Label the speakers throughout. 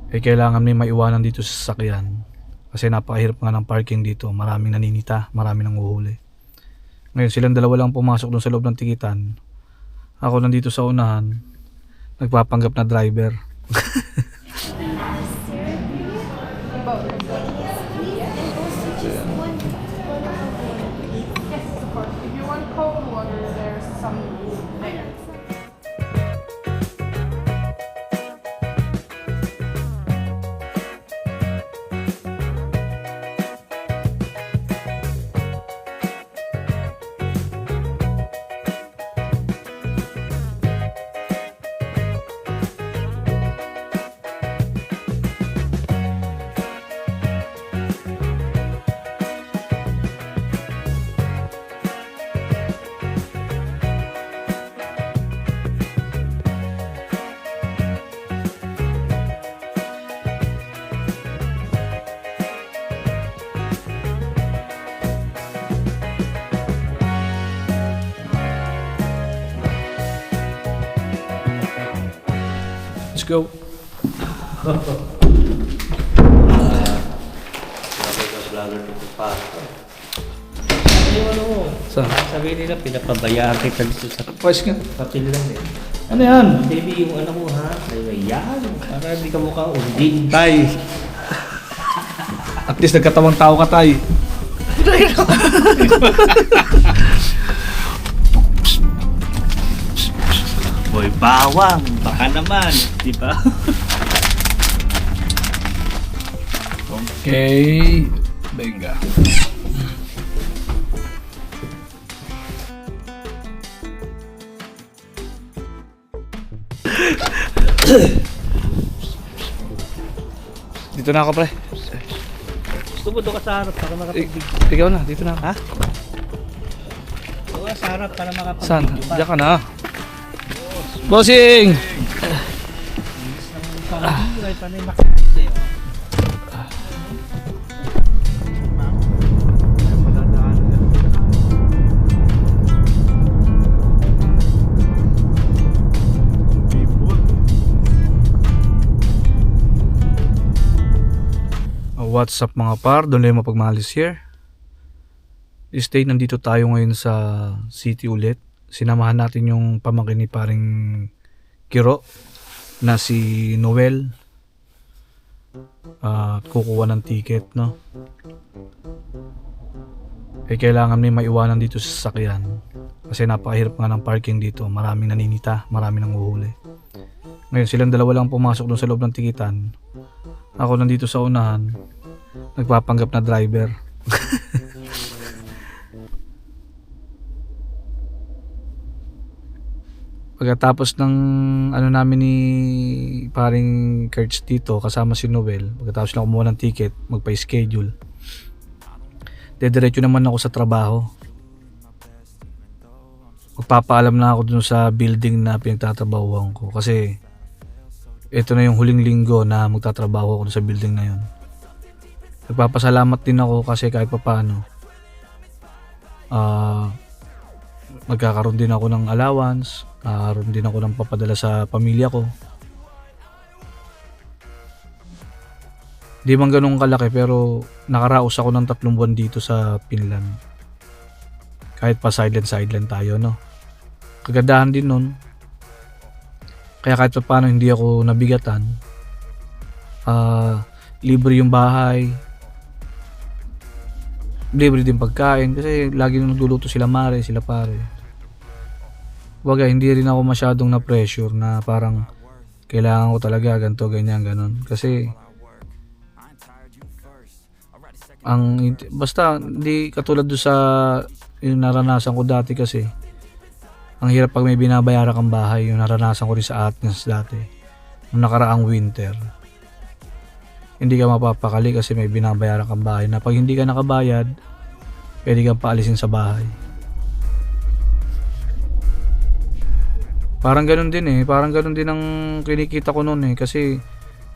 Speaker 1: Kailangan may maiwanan dito sa sasakyan kasi napakahirap nga ng parking dito, maraming naninita, maraming nanguhuli. Ngayon silang dalawa lang pumasok dun sa loob ng tikitan, ako nandito sa unahan nagpapanggap na driver.
Speaker 2: If you want cold water, there's some there.
Speaker 1: Let's go.
Speaker 3: Yung ano mo,
Speaker 1: Saan?
Speaker 3: sabihin nila pinapabayaan kita dito sa
Speaker 1: Pwes nga.
Speaker 3: papel lang eh.
Speaker 1: Ano yan?
Speaker 3: Baby, yung ano mo ha, ay yan, para hindi ka mukha undin.
Speaker 1: Tay. At least nagkatawang tao ka, tay.
Speaker 3: Boy, bawang, baka naman, di ba?
Speaker 1: Okay. Venga. Dito na ako, pre.
Speaker 3: Gusto mo doon ka sa harap para makapag-video.
Speaker 1: Ikaw na, dito na ako.
Speaker 3: Ha? Doon ka sa harap para makapag-video.
Speaker 1: Saan? Diyan ka na. Bossing!
Speaker 3: Ay, panay makapag-video.
Speaker 1: What's up mga par? Doon lang mapagmahalis here. Stay, nandito tayo ngayon sa city ulit. Sinamahan natin yung pamangkin ni paring Kiro na si Noel. Kukuha ng ticket, no? Kailangan may maiwanan dito sa sasakyan kasi napakahirap nga ng parking dito, maraming naninita, maraming nanguhuli. Ngayon silang dalawa lang pumasok dun sa loob ng tikitan, ako nandito sa unahan nagpapanggap na driver. Pagkatapos ng ano namin ni paring Kurtz dito kasama si Noel, pagkatapos lang kumuha ng ticket, magpa-schedule, dediretso naman ako sa trabaho. Magpapaalam na ako dun sa building na pinagtatrabahuan ko kasi ito na yung huling linggo na magtatrabaho ako sa building na yun. Nagpapasalamat din ako kasi kahit papaano magkakaroon din ako ng allowance, magkakaroon din ako ng papadala sa pamilya ko. Di man ganun kalaki pero nakaraos ako ng 3 buwan dito sa Finland. Kahit pa sideline tayo, no? Kagandahan din nun. Kaya kahit paano hindi ako nabigatan. Libre yung bahay. Libre din pagkain kasi lagi nung nagluluto sila mare, sila pare. Wag, hindi rin ako masyadong na pressure na parang kailangan ko talaga ganito, ganyan, ganon. Kasi basta hindi katulad do sa yung naranasan ko dati kasi ang hirap pag may binabayaran kang bahay, yung naranasan ko rin sa Athens dati nung nakaraang winter. Hindi ka mapapakali kasi may binabayaran kang bahay na pag hindi ka nakabayad pwede kang paalisin sa bahay. Parang ganun din ang kinikita ko noon kasi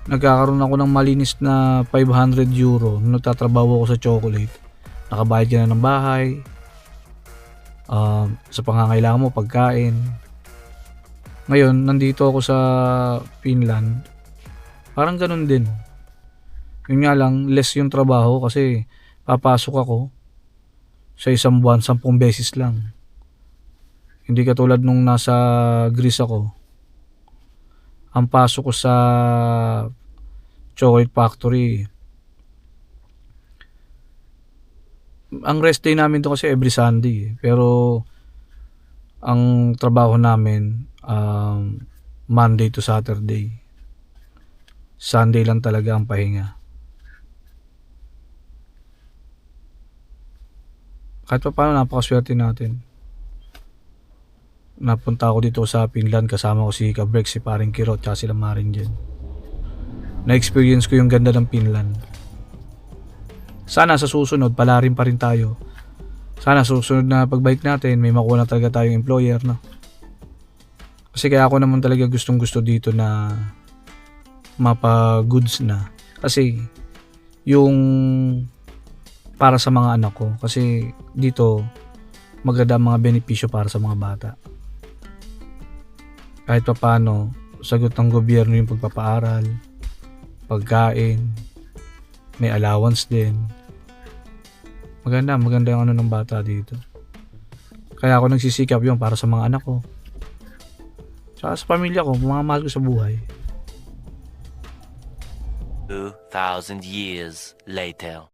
Speaker 1: nagkakaroon ako ng malinis na 500 euro nung nagtatrabaho ako sa chocolate. Nakabayad ka na ng bahay, sa pangangailangan mo, pagkain. Ngayon, nandito ako sa Finland, Parang ganun din. Yun nga lang, less yung trabaho kasi papasok ako sa isang buwan, 10 beses lang. Hindi katulad nung nasa Greece ako. Ang pasok ko sa chocolate factory, ang rest day namin to kasi every Sunday. Pero ang trabaho namin Monday to Saturday. Sunday lang talaga ang pahinga. Kahit pa paano napakaswerte natin. Napunta ako dito sa Finland, kasama ko si Kabrek, si paring Kirot, tsaka sila Marin dyan. Na-experience ko yung ganda ng Finland. Sana sa susunod, palarin pa rin tayo. Sana sa susunod na pagbalik natin, may makuha na talaga tayong employer, no? Kasi kaya ako naman talaga gustong gusto dito na mapa-goods na. Kasi yung para sa mga anak ko. Kasi dito, maganda ang mga benepisyo para sa mga bata. Kahit pa paano, sagot ng gobyerno yung pagpapaaral, pagkain, may allowance din. Maganda yung ano ng bata dito. Kaya ako nagsisikap yun para sa mga anak ko. Tsaka sa pamilya ko, mga mahal ko sa buhay.
Speaker 4: 2,000 years later.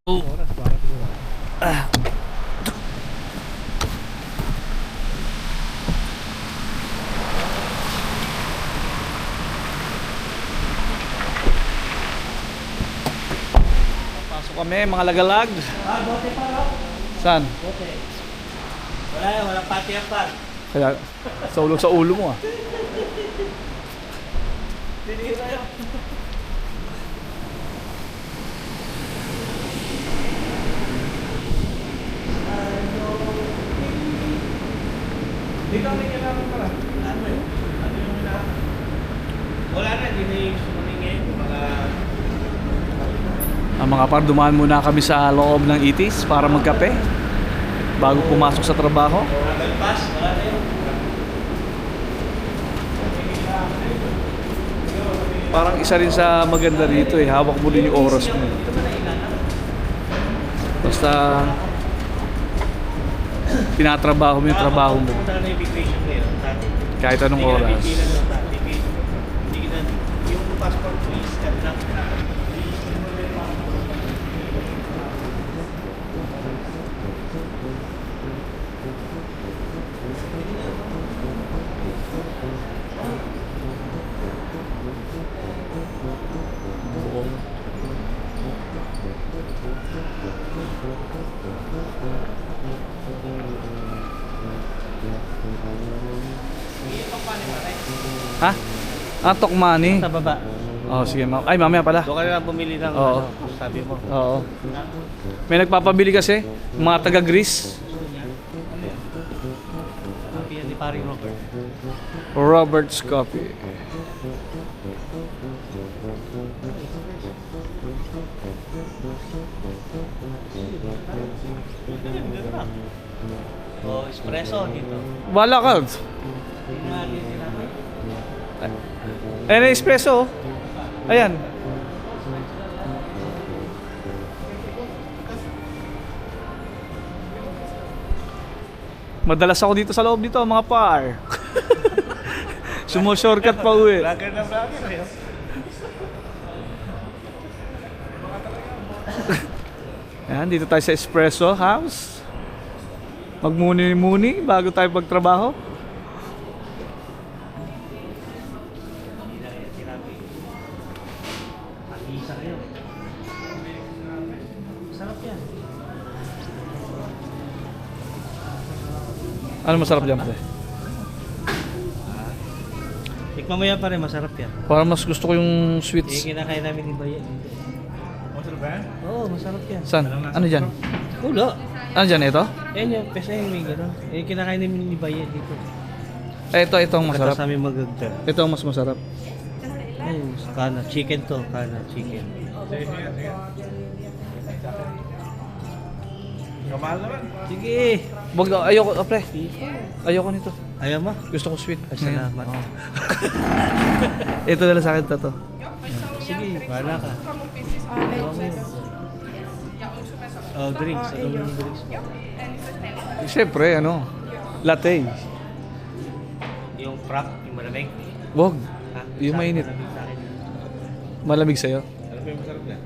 Speaker 1: Pasok kami, mga lagalag.
Speaker 3: Bote pa raw.
Speaker 1: Saan?
Speaker 3: Bote. Wala yan, walang pati yan pa.
Speaker 1: Kaya sa ulo mo ah.
Speaker 3: Tinira yan. Dito ang kailangan para. Ano yun? Ano yung kailangan? Wala na, hindi na yung sumaning ngayon.
Speaker 1: Mga par, dumaan muna kami sa loob ng Itis para magkape bago pumasok sa trabaho.
Speaker 3: Pass, wala na yun.
Speaker 1: Parang isa rin sa maganda rito hawak mo din yung oras mo. Basta tinatrabaho mo yung trabaho mo
Speaker 3: Punta na yung vacation ngayon.
Speaker 1: kahit anong oras.
Speaker 3: Yung passport please, cut lang.
Speaker 1: Ha? Tok money.
Speaker 3: Sa baba.
Speaker 1: Oh, sige. Ay, mamaya pala.
Speaker 3: Doon ka na lang bumili ng
Speaker 1: Oo.
Speaker 3: sabi mo.
Speaker 1: Oo. May nagpapabili kasi, mga taga Greece.
Speaker 3: Sabi yan ni Paring Robert.
Speaker 1: Robert's Coffee.
Speaker 3: Oh, espresso dito.
Speaker 1: Wala ka. Ayan na espresso. Ayan. Madalas ako dito sa loob dito, mga par. Sumo-shortcut pa uwi.
Speaker 3: Vlogger na vlogger eh.
Speaker 1: Ayan, dito tayo sa Espresso House. Magmuni-muni bago tayo magtrabaho.
Speaker 3: Isa kayo. Sarap yan.
Speaker 1: Ano masarap dyan, pre?
Speaker 3: Tikman mo yan pare, masarap yan.
Speaker 1: Parang mas gusto ko yung
Speaker 3: Yung
Speaker 1: sweets.
Speaker 3: kinakain namin ni Bayan. Masarap ba yan? Oo, masarap yan.
Speaker 1: Saan? Ano dyan?
Speaker 3: Ulo.
Speaker 1: Ano dyan, ito?
Speaker 3: Ayan yung pesa yung may gano'n. Yung kinakain namin ni Bayan dito.
Speaker 1: Ito ang masarap.
Speaker 3: Kata sa amin magagda.
Speaker 1: Ito ang mas masarap.
Speaker 3: Ayun, kana. Chicken to. Kana, chicken. Kamahal naman. Sige.
Speaker 1: Wag, ayoko, pre. Ayoko nito.
Speaker 3: Ayaw mo?
Speaker 1: Gusto ko sweet.
Speaker 3: Ay, salamat.
Speaker 1: Ito na lang sa akin to.
Speaker 3: Sige, wala ka.
Speaker 2: Como pieces are
Speaker 3: Oh, drinks. Ano yung drinks?
Speaker 1: Siyempre, latte.
Speaker 3: Yung frapp, yung malamig.
Speaker 1: Wag.
Speaker 3: Ha?
Speaker 1: Yung
Speaker 3: Sa akin,
Speaker 1: mainit.
Speaker 3: malamig sa akin.
Speaker 1: Malamig sa'yo.
Speaker 3: Ano ba yung masarap na?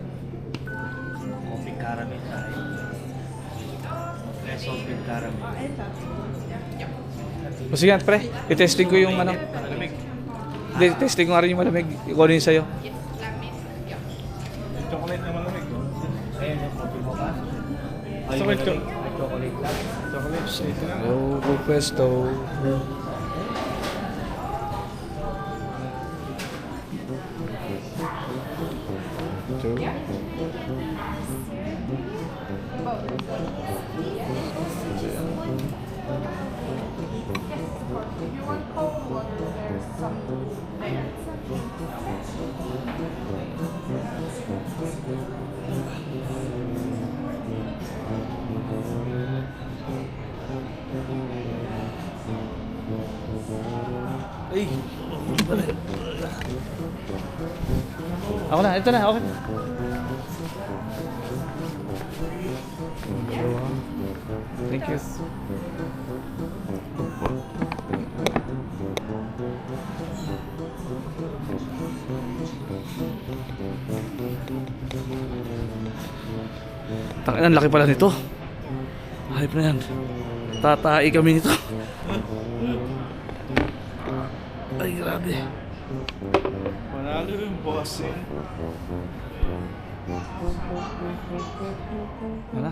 Speaker 3: Coffee caramel sa akin. Salted caramel.
Speaker 1: O sige, pre. I-testing ko yung
Speaker 3: Malamig.
Speaker 1: Hindi, testing ko nga rin yung malamig. Ikaw yung sa'yo.
Speaker 3: Yung chocolate na malamig. Ayan yung coffee mo pa.
Speaker 1: Sa may cho-
Speaker 3: May chocolate lang. Chocolate. Ito lang.
Speaker 1: Go Presto.
Speaker 2: If you want cold water, there's some there.
Speaker 1: Ay. Ako na, ito na, okay. Thank you. Tangina, ang laki pala nito. Hype na yan. Tatai kami nito. Ay, grabe.
Speaker 3: Manalo yung boss eh.
Speaker 1: Ano?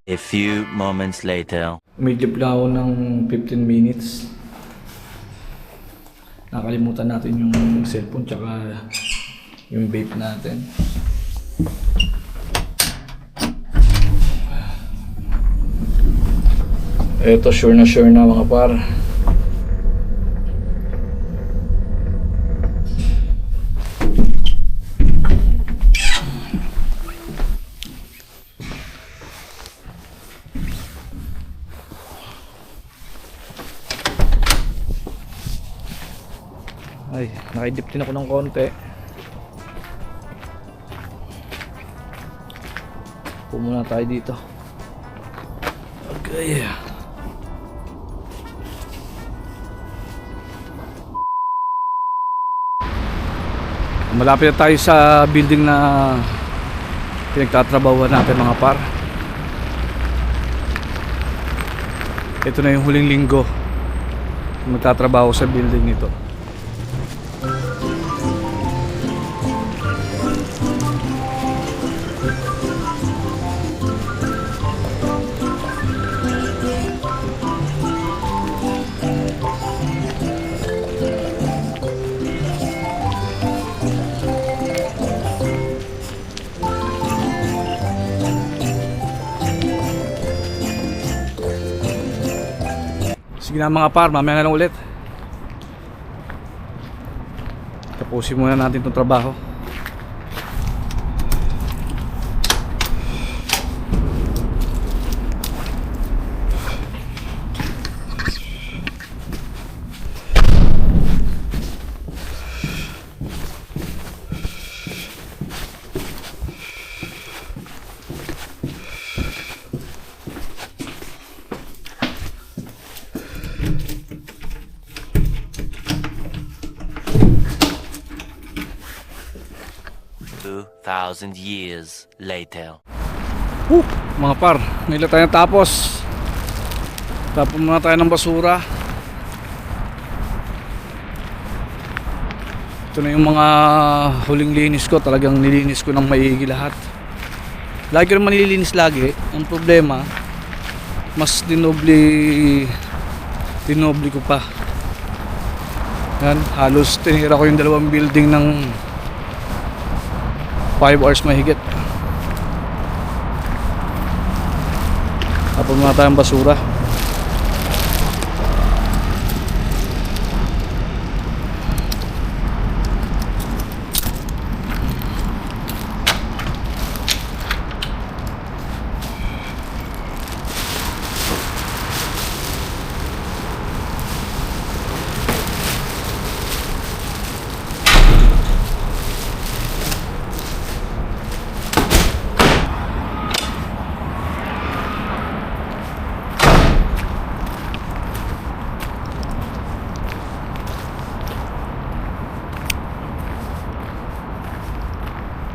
Speaker 4: A few moments later.
Speaker 1: Medyo lang ako ng 15 minutes. Nakalimutan natin yung cellphone tsaka yung vape natin. Eto, sure na mga par. Ay, nakaidip din ako ng konti. Pumuna tayo dito. Okay. Malapit na tayo sa building na pinagtatrabahuan natin mga par. Ito na yung huling linggo magtatrabaho sa building nito. Sige na mga par, mamaya na lang ulit. Tapusin muna natin itong trabaho.
Speaker 4: Thousand years later.
Speaker 1: Mga par, nila tayo tapos. Tapon muna tayo ng basura. Ito na yung mga huling linis ko. Talagang nilinis ko ng maigi lahat. Lagi ko naman nililinis lagi. Ang problema, mas dinobli ko pa. Yan, halos tinira ko yung dalawang building ng 5 hours mahigit. Tapon muna tayong basura.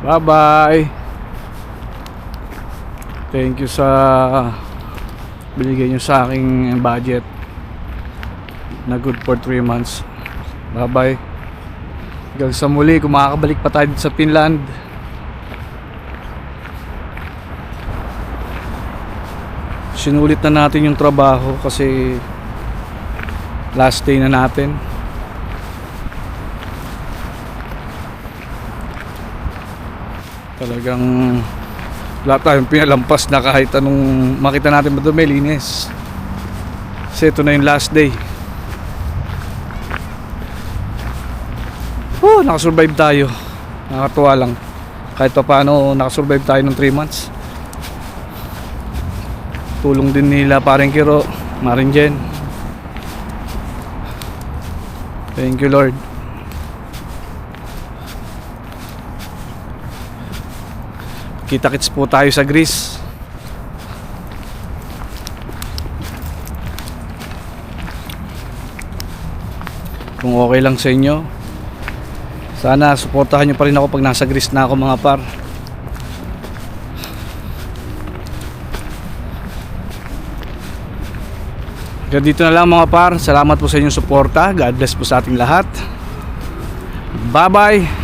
Speaker 1: Bye-bye. Thank you sa binigay nyo sa aking budget na good for 3 months. Bye-bye. Hanggang sa muli, kung makakabalik pa tayo sa Finland. Sinulit na natin yung trabaho kasi last day na natin. Talagang wala tayong pinalampas na kahit anong makita natin madumi, linis. Kasi ito na yung last day. Nakasurvive tayo. Nakakatuwa lang. Kahit pa paano nakasurvive tayo ng 3 months. Tulong din nila paring Kiro, Maring Jen. Thank you Lord. Kita-kits po tayo sa Greece. Kung okay lang sa inyo, sana suportahan nyo pa rin ako pag nasa Greece na ako mga par. Kaya dito na lang mga par. Salamat po sa inyong suporta. God bless po sa ating lahat. Bye bye.